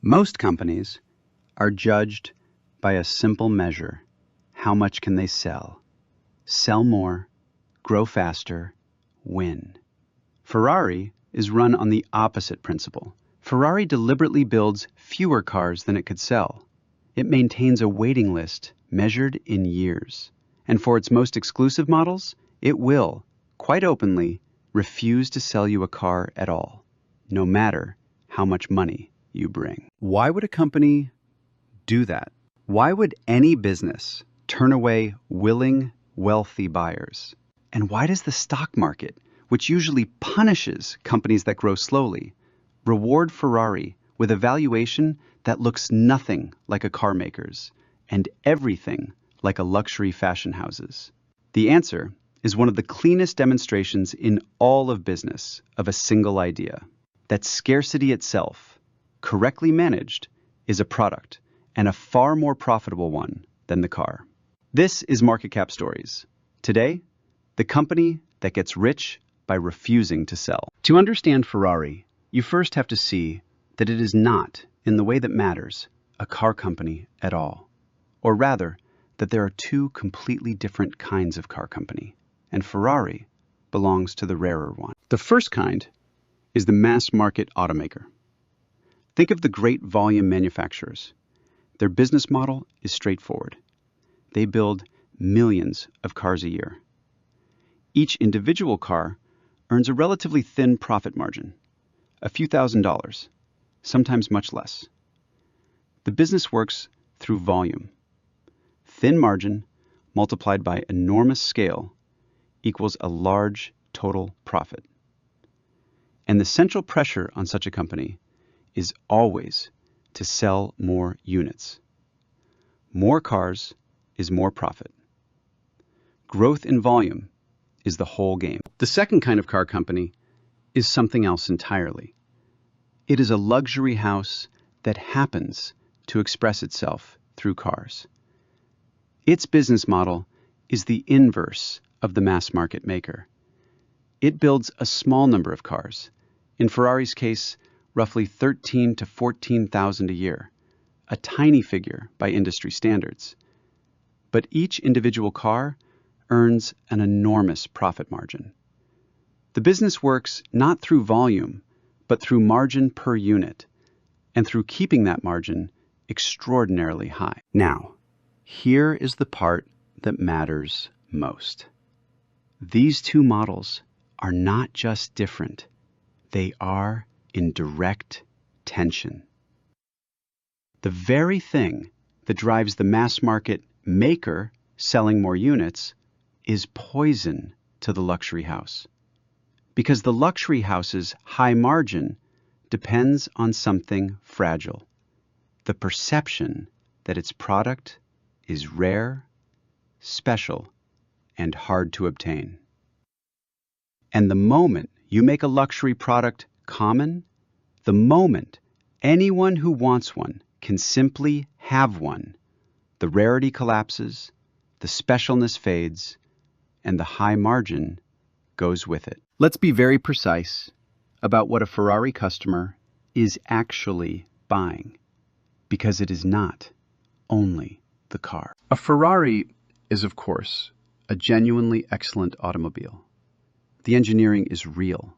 Most companies are judged by a simple measure: how much can they sell? Sell more, grow faster, win. Ferrari is run on the opposite principle. Ferrari deliberately builds fewer cars than it could sell. It maintains a waiting list measured in years. And for its most exclusive models, it will, quite openly, refuse to sell you a car at all, no matter how much money you bring. Why would a company do that? Why would any business turn away willing, wealthy buyers? And why does the stock market, which usually punishes companies that grow slowly, reward Ferrari with a valuation that looks nothing like a car maker's and everything like a luxury fashion house's? The answer is one of the cleanest demonstrations in all of business of a single idea: that scarcity itself, correctly managed, is a product, and a far more profitable one than the car. This is Market Cap Stories. Today, the company that gets rich by refusing to sell. To understand Ferrari, you first have to see that it is not, in the way that matters, a car company at all. Or rather, that there are two completely different kinds of car company, and Ferrari belongs to the rarer one. The first kind is the mass market automaker. Think of the great volume manufacturers. Their business model is straightforward. They build millions of cars a year. Each individual car earns a relatively thin profit margin, a few $1,000s, sometimes much less. The business works through volume. Thin margin multiplied by enormous scale equals a large total profit. And the central pressure on such a company is always to sell more units. More cars is more profit. Growth in volume is the whole game. The second kind of car company is something else entirely. It is a luxury house that happens to express itself through cars. Its business model is the inverse of the mass market maker. It builds a small number of cars, in Ferrari's case, roughly 13,000 to 14,000 a year, a tiny figure by industry standards. But each individual car earns an enormous profit margin. The business works not through volume, but through margin per unit, and through keeping that margin extraordinarily high. Now, here is the part that matters most. These two models are not just different, they are in direct tension. The very thing that drives the mass market maker selling more units is poison to the luxury house. Because the luxury house's high margin depends on something fragile: the perception that its product is rare, special, and hard to obtain. And the moment you make a luxury product common, the moment anyone who wants one can simply have one, the rarity collapses, the specialness fades, and the high margin goes with it. Let's be very precise about what a Ferrari customer is actually buying, because it is not only the car. A Ferrari is, of course, a genuinely excellent automobile. The engineering is real.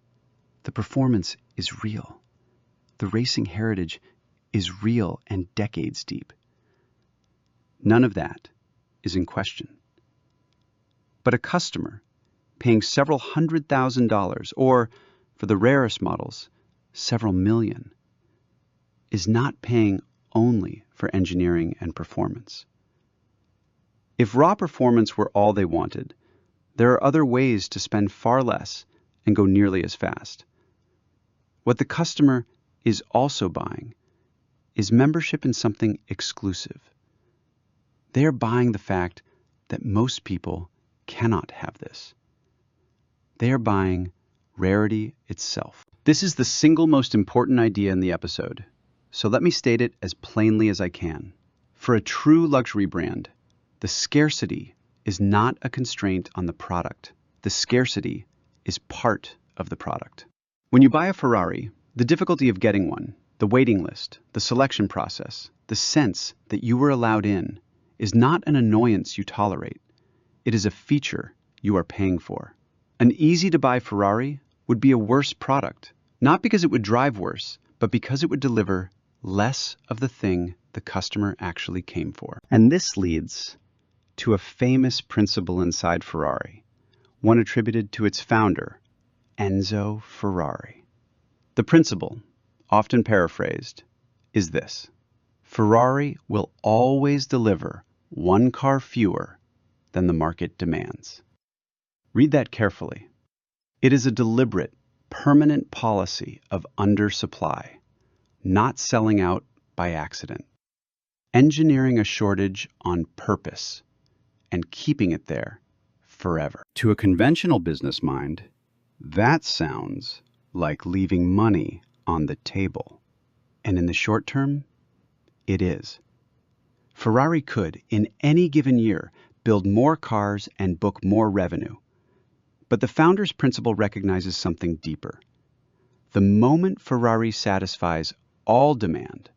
The performance is real. The racing heritage is real and decades deep. None of that is in question. But a customer paying several $100,000, or for the rarest models, several million, is not paying only for engineering and performance. If raw performance were all they wanted, there are other ways to spend far less and go nearly as fast. What the customer is also buying is membership in something exclusive. They are buying the fact that most people cannot have this. They are buying rarity itself. This is the single most important idea in the episode, so let me state it as plainly as I can. For a true luxury brand, the scarcity is not a constraint on the product. The scarcity is part of the product. When you buy a Ferrari, the difficulty of getting one, The waiting list, the selection process, the sense that you were allowed in is not an annoyance you tolerate. It is a feature you are paying for. An easy-to-buy Ferrari would be a worse product, not because it would drive worse, but because it would deliver less of the thing the customer actually came for. And this leads to a famous principle inside Ferrari, one attributed to its founder, Enzo Ferrari. The principle, often paraphrased, is this: Ferrari will always deliver one car fewer than the market demands. Read that carefully. It is a deliberate, permanent policy of undersupply, not selling out by accident, engineering a shortage on purpose, and keeping it there forever. To a conventional business mind, that sounds like leaving money on the table. And in the short term, it is. Ferrari could, in any given year, build more cars and book more revenue. But the founder's principle recognizes something deeper. The moment Ferrari satisfies all demand,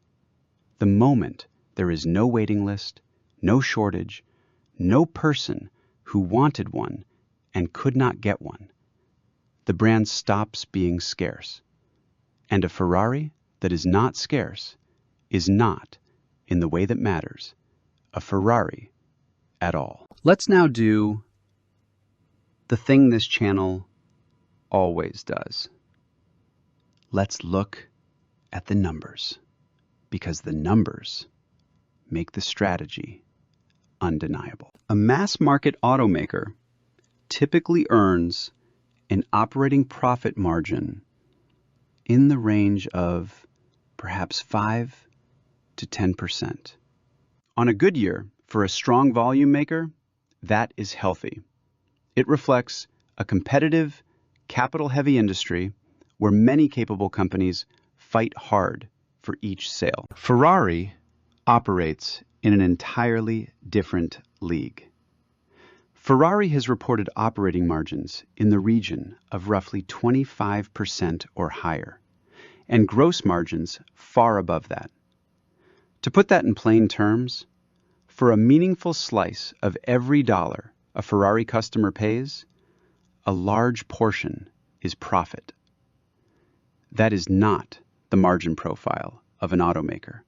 the moment there is no waiting list, no shortage, no person who wanted one and could not get one, the brand stops being scarce. And a Ferrari that is not scarce is not, in the way that matters, a Ferrari at all. Let's now do the thing this channel always does. Let's look at the numbers, because the numbers make the strategy undeniable. A mass market automaker typically earns an operating profit margin in the range of perhaps 5 to 10%. On a good year, for a strong volume maker, that is healthy. It reflects a competitive, capital-heavy industry where many capable companies fight hard for each sale. Ferrari operates in an entirely different league. Ferrari has reported operating margins in the region of roughly 25% or higher, and gross margins far above that. To put that in plain terms, for a meaningful slice of every dollar a Ferrari customer pays, a large portion is profit. That is not the margin profile of an automaker.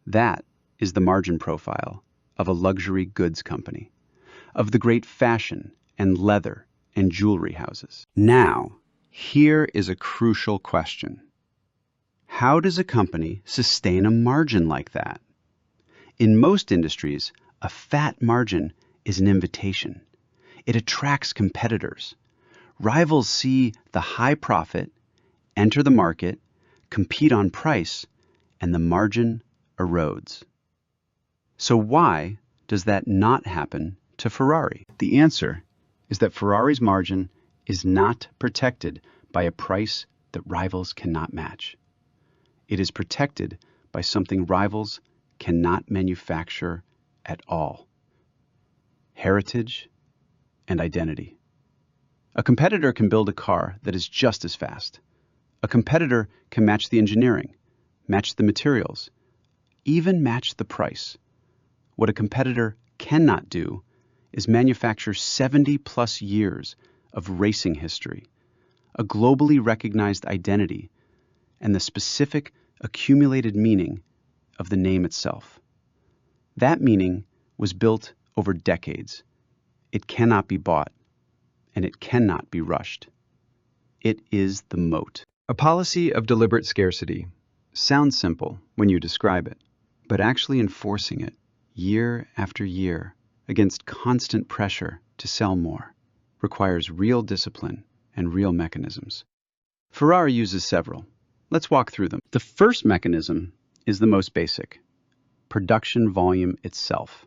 That is the margin profile of a luxury goods company, of the great fashion and leather and jewelry houses. Now, here is a crucial question. How does a company sustain a margin like that? In most industries, a fat margin is an invitation. It attracts competitors. Rivals see the high profit, enter the market, compete on price, and the margin erodes. So why does that not happen to Ferrari? The answer is that Ferrari's margin is not protected by a price that rivals cannot match. It is protected by something rivals cannot manufacture at all: heritage and identity. A competitor can build a car that is just as fast. A competitor can match the engineering, match the materials, even match the price. What a competitor cannot do is manufacture 70+ years of racing history, a globally recognized identity, and the specific accumulated meaning of the name itself. That meaning was built over decades. It cannot be bought, and it cannot be rushed. It is the moat. A policy of deliberate scarcity sounds simple when you describe it, but actually enforcing it year after year against constant pressure to sell more requires real discipline and real mechanisms. Ferrari uses several. Let's walk through them. The first mechanism is the most basic: production volume itself.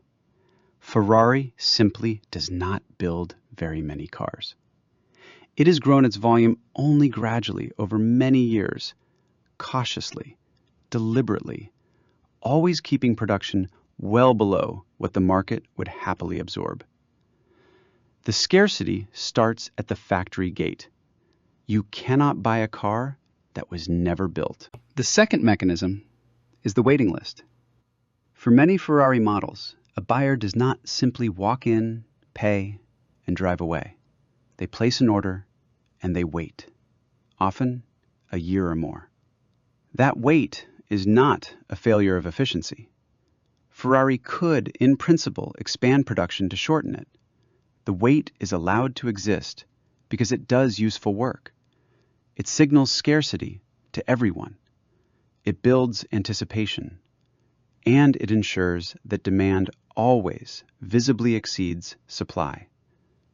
Ferrari simply does not build very many cars. It has grown its volume only gradually over many years, cautiously, deliberately, always keeping production well below what the market would happily absorb. The scarcity starts at the factory gate. You cannot buy a car that was never built. The second mechanism is the waiting list. For many Ferrari models, a buyer does not simply walk in, pay, and drive away. They place an order and they wait, often a year or more. That wait is not a failure of efficiency. Ferrari could, in principle, expand production to shorten it. The wait is allowed to exist because it does useful work. It signals scarcity to everyone. It builds anticipation. And it ensures that demand always visibly exceeds supply,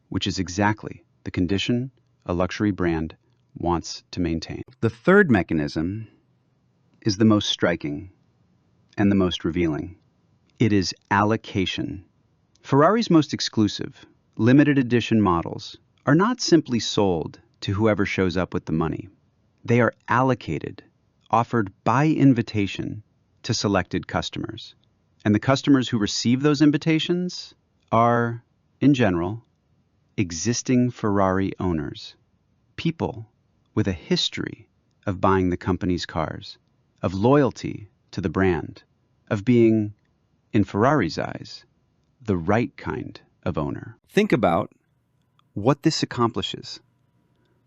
which is exactly the condition a luxury brand wants to maintain. The third mechanism is the most striking and the most revealing. It is allocation. Ferrari's most exclusive, limited edition models are not simply sold to whoever shows up with the money. They are allocated, offered by invitation to selected customers. And the customers who receive those invitations are, in general, existing Ferrari owners. People with a history of buying the company's cars, of loyalty to the brand, of being, in Ferrari's eyes, the right kind of owner. Think about what this accomplishes.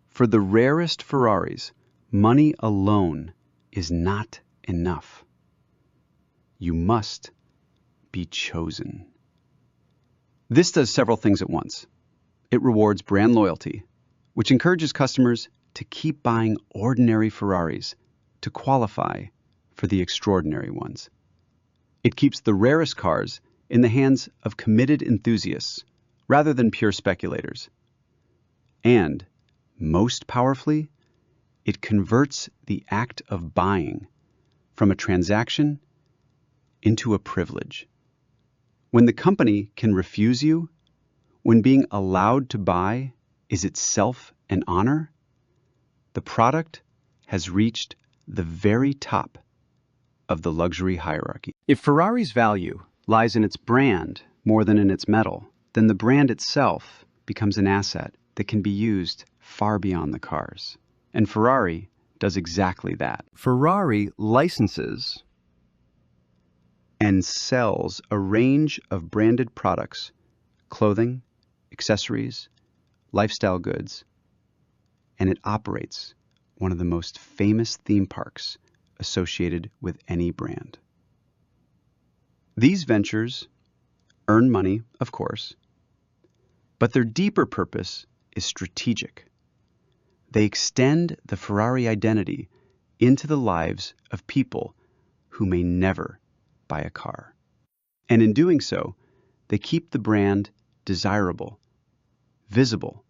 For the rarest Ferraris, money alone is not enough. You must be chosen. This does several things at once. It rewards brand loyalty, which encourages customers to keep buying ordinary Ferraris to qualify for the extraordinary ones. It keeps the rarest cars in the hands of committed enthusiasts rather than pure speculators. And, most powerfully, it converts the act of buying from a transaction into a privilege. When the company can refuse you, when being allowed to buy is itself an honor, the product has reached the very top of the luxury hierarchy. If Ferrari's value lies in its brand more than in its metal, then the brand itself becomes an asset that can be used far beyond the cars. And Ferrari does exactly that. Ferrari licenses and sells a range of branded products, clothing, accessories, lifestyle goods, and it operates one of the most famous theme parks associated with any brand. These ventures earn money, of course, but their deeper purpose is strategic. They extend the Ferrari identity into the lives of people who may never buy a car. And in doing so, they keep the brand desirable, visible,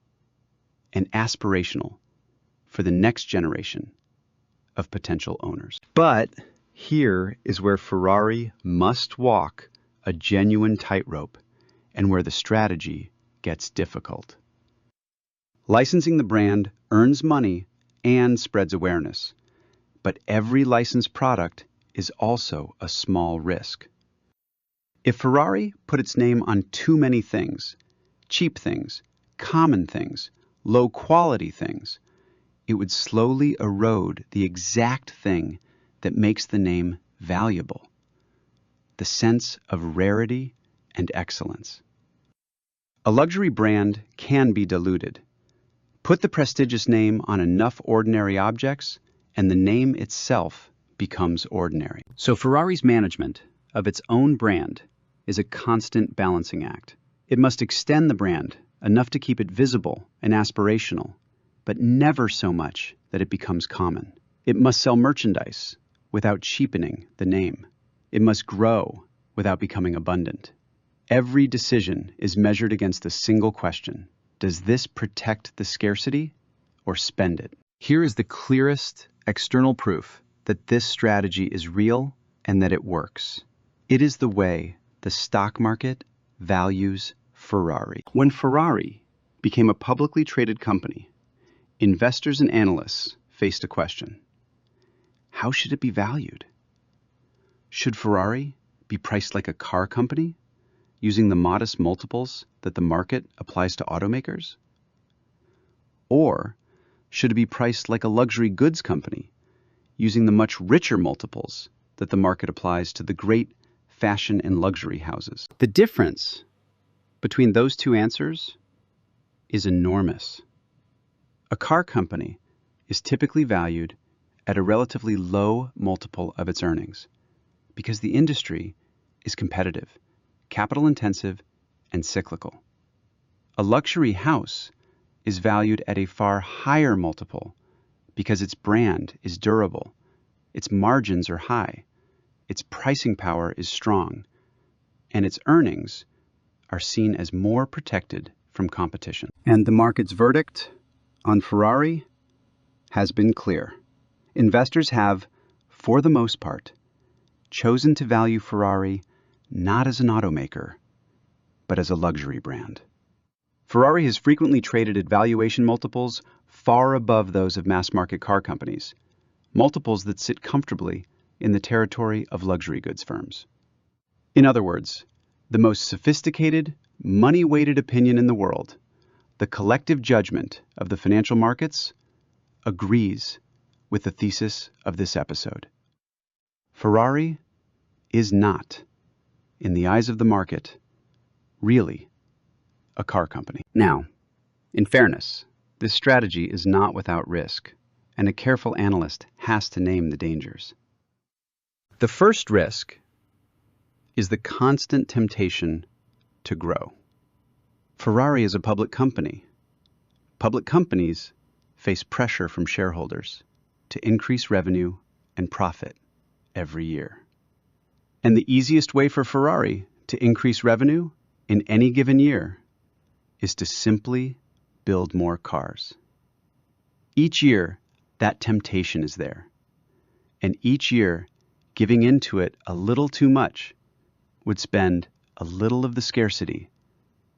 and aspirational for the next generation of potential owners. But here is where Ferrari must walk a genuine tightrope and where the strategy gets difficult. Licensing the brand earns money and spreads awareness, but every licensed product is also a small risk. If Ferrari put its name on too many things, cheap things, common things, low-quality things, it would slowly erode the exact thing that makes the name valuable, the sense of rarity and excellence. A luxury brand can be diluted. Put the prestigious name on enough ordinary objects, and the name itself becomes ordinary. So Ferrari's management of its own brand is a constant balancing act. It must extend the brand enough to keep it visible and aspirational, but never so much that it becomes common. It must sell merchandise without cheapening the name. It must grow without becoming abundant. Every decision is measured against a single question. Does this protect the scarcity or spend it? Here is the clearest external proof that this strategy is real and that it works. It is the way the stock market values Ferrari. When Ferrari became a publicly traded company, investors and analysts faced a question. How should it be valued? Should Ferrari be priced like a car company, using the modest multiples that the market applies to automakers? Or should it be priced like a luxury goods company, using the much richer multiples that the market applies to the great fashion and luxury houses? The difference between those two answers is enormous. A car company is typically valued at a relatively low multiple of its earnings because the industry is competitive, capital-intensive, and cyclical. A luxury house is valued at a far higher multiple because its brand is durable, its margins are high, its pricing power is strong, and its earnings are seen as more protected from competition. And the market's verdict on Ferrari has been clear. Investors have, for the most part, chosen to value Ferrari not as an automaker, but as a luxury brand. Ferrari has frequently traded at valuation multiples far above those of mass-market car companies, multiples that sit comfortably in the territory of luxury goods firms. In other words, the most sophisticated, money-weighted opinion in the world, the collective judgment of the financial markets, agrees with the thesis of this episode. Ferrari is not, in the eyes of the market, really a car company. Now, in fairness, this strategy is not without risk, and a careful analyst has to name the dangers. The first risk is the constant temptation to grow. Ferrari is a public company. Public companies face pressure from shareholders to increase revenue and profit every year. And the easiest way for Ferrari to increase revenue in any given year is to simply build more cars. Each year, that temptation is there. And each year, giving into it a little too much would spend a little of the scarcity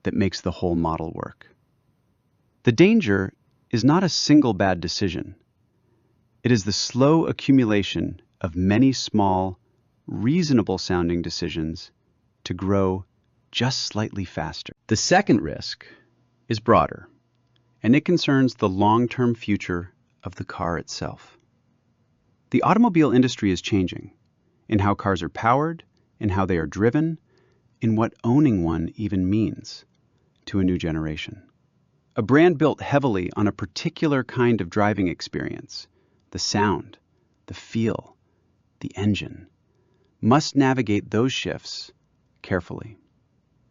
that makes the whole model work. The danger is not a single bad decision. It is the slow accumulation of many small, reasonable-sounding decisions to grow just slightly faster. The second risk is broader, and it concerns the long-term future of the car itself. The automobile industry is changing in how cars are powered, in how they are driven, in what owning one even means to a new generation. A brand built heavily on a particular kind of driving experience, the sound, the feel, the engine, must navigate those shifts carefully.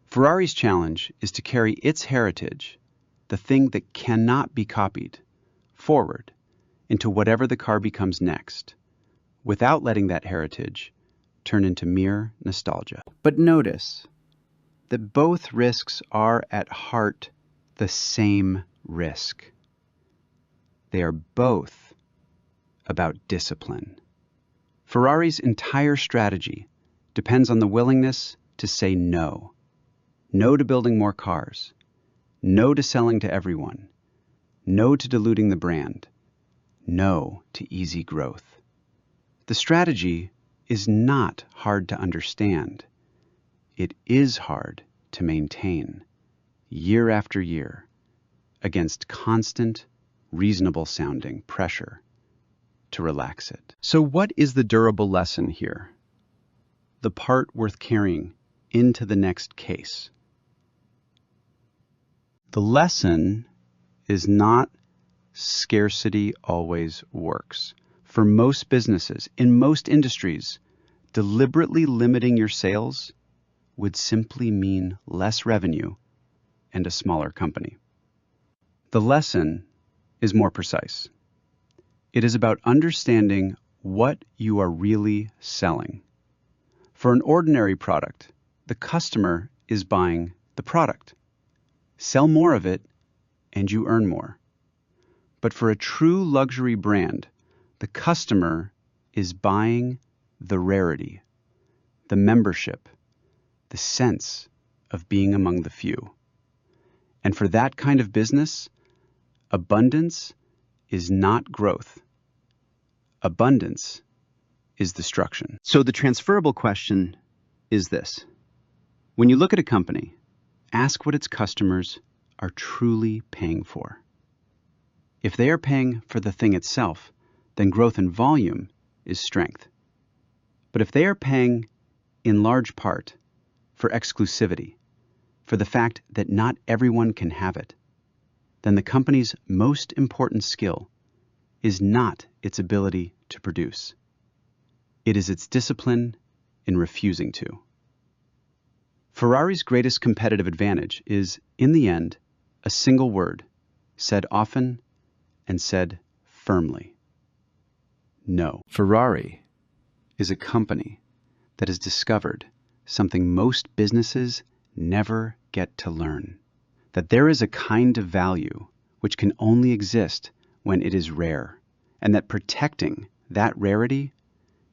Ferrari's challenge is to carry its heritage, the thing that cannot be copied, forward into whatever the car becomes next, without letting that heritage turn into mere nostalgia. But notice that both risks are at heart the same risk. They are both about discipline. Ferrari's entire strategy depends on the willingness to say no. No to building more cars. No to selling to everyone. No to diluting the brand. No to easy growth. The strategy is not hard to understand. It is hard to maintain, year after year, against constant, reasonable-sounding pressure to relax it. So what is the durable lesson here? The part worth carrying into the next case. The lesson is not scarcity always works. For most businesses, in most industries, deliberately limiting your sales would simply mean less revenue and a smaller company. The lesson is more precise. It is about understanding what you are really selling. For an ordinary product, the customer is buying the product. Sell more of it, and you earn more. But for a true luxury brand, the customer is buying the rarity, the membership, the sense of being among the few. And for that kind of business, abundance is not growth. Abundance is destruction. So the transferable question is this. When you look at a company, ask what its customers are truly paying for. If they are paying for the thing itself, then growth in volume is strength. But if they are paying, in large part, for exclusivity, for the fact that not everyone can have it, then the company's most important skill is not its ability to produce. It is its discipline in refusing to. Ferrari's greatest competitive advantage is, in the end, a single word, said often and said firmly. No. Ferrari is a company that has discovered something most businesses never get to learn, that there is a kind of value which can only exist when it is rare, and that protecting that rarity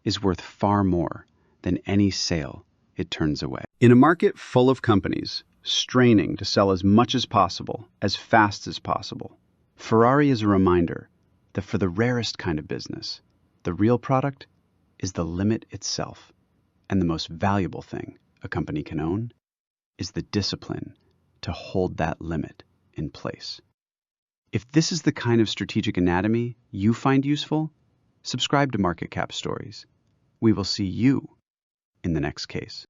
is worth far more than any sale it turns away. In a market full of companies straining to sell as much as possible, as fast as possible, Ferrari is a reminder that for the rarest kind of business, the real product is the limit itself, and the most valuable thing a company can own is the discipline to hold that limit in place. If this is the kind of strategic anatomy you find useful, subscribe to Market Cap Stories. We will see you in the next case.